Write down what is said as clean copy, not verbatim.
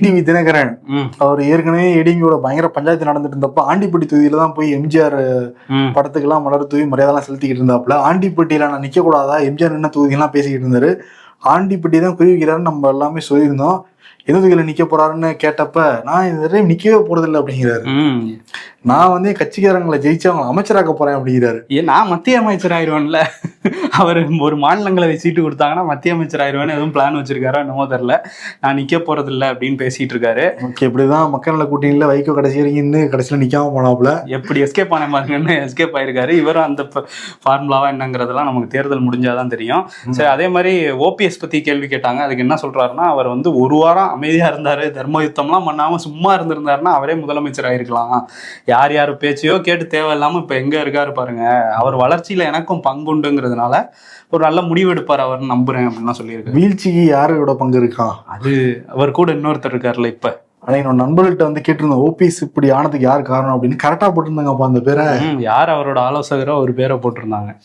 TV Dinakaran அவர் ஏற்கனவே ஏடிஎம்கேயோட பயங்கர பஞ்சாயத்து நடந்துட்டு இருந்தப்ப ஆண்டிப்பட்டி தொகுதியில தான் போய் எம்ஜிஆர் படத்துக்கெல்லாம் மலர் தூவி மரியாதைலாம் செலுத்திக்கிட்டு இருந்தாப்புல. ஆண்டிப்பட்டியில நான் நிக்க கூடாதா, எம்ஜிஆர் என்ன தொகுதியெல்லாம் பேசிக்கிட்டு இருந்தாரு. ஆண்டிப்பட்டி தான் குருவிக்கிறாருன்னு நம்ம எல்லாமே சொல்லியிருந்தோம். எந்த தொகுதியில நிக்க போறாருன்னு கேட்டப்ப நான் இந்த நிக்கவே போறதில்லை அப்படிங்கிறாரு. நான் வந்து கட்சிக்காரங்களை ஜெயிச்சு அவங்க அமைச்சராக்க போறேன் அப்படிங்கிறாரு. நான் மத்திய அமைச்சர் ஆயிடுவேன்ல, அவர் ஒரு மாநிலங்களை சீட்டு கொடுத்தாங்கன்னா மத்திய அமைச்சர் ஆயிடுவேன்னு எதுவும் பிளான் வச்சிருக்காரோ என்னமோ தெரியல. நான் நிக்க போறதில்லை அப்படின்னு பேசிட்டு இருக்காரு. ஓகே, இப்படிதான் மக்கள் நல கூட்டணியில வைகோ கடைசி வரைக்கும் கடைசியில நிக்காம போனாப்புல. எப்படி எஸ்கேப் ஆன மாதிரின்னு எஸ்கேப் ஆயிருக்காரு. இவரும் அந்த ஃபார்முலாவா என்னங்கிறதெல்லாம் நமக்கு தேர்தல் முடிஞ்சாதான் தெரியும். சரி, அதே மாதிரி ஓபிஎஸ் பத்தி கேள்வி கேட்டாங்க. அதுக்கு என்ன சொல்றாருன்னா, அவர் வந்து ஒரு வாரம் அமைதியா இருந்தாரு, தர்ம யுத்தம்லாம் பண்ணாம சும்மா இருந்திருந்தாருன்னா அவரே முதலமைச்சர் ஆயிருக்கலாம். யார் யார் பேச்சையோ கேட்டு தேவையில்லாம இப்ப எங்க இருக்காரு பாருங்க, அவர் வளர்ச்சியில எனக்கும் பங்குண்டுங்கிறதுனால ஒரு நல்ல முடிவு எடுப்பார் அவர் நம்புறேன் அப்படின்னு சொல்லியிருக்காரு. வீழ்ச்சிக்கு யாரோட பங்கு இருக்கா? அது அவர் கூட இன்னொருத்தர் இருக்காருல்ல. இப்ப ஆனா என்னோட நண்பர்கள்ட்ட வந்து கேட்டிருந்தோம், ஓபிஎஸ் இப்படி ஆனதுக்கு யார் காரணம் அப்படின்னு. கரெக்டா போட்டிருந்தாங்கப்பா அந்த பேரை. யார் அவரோட ஆலோசகரோ ஒரு பேரை போட்டிருந்தாங்க.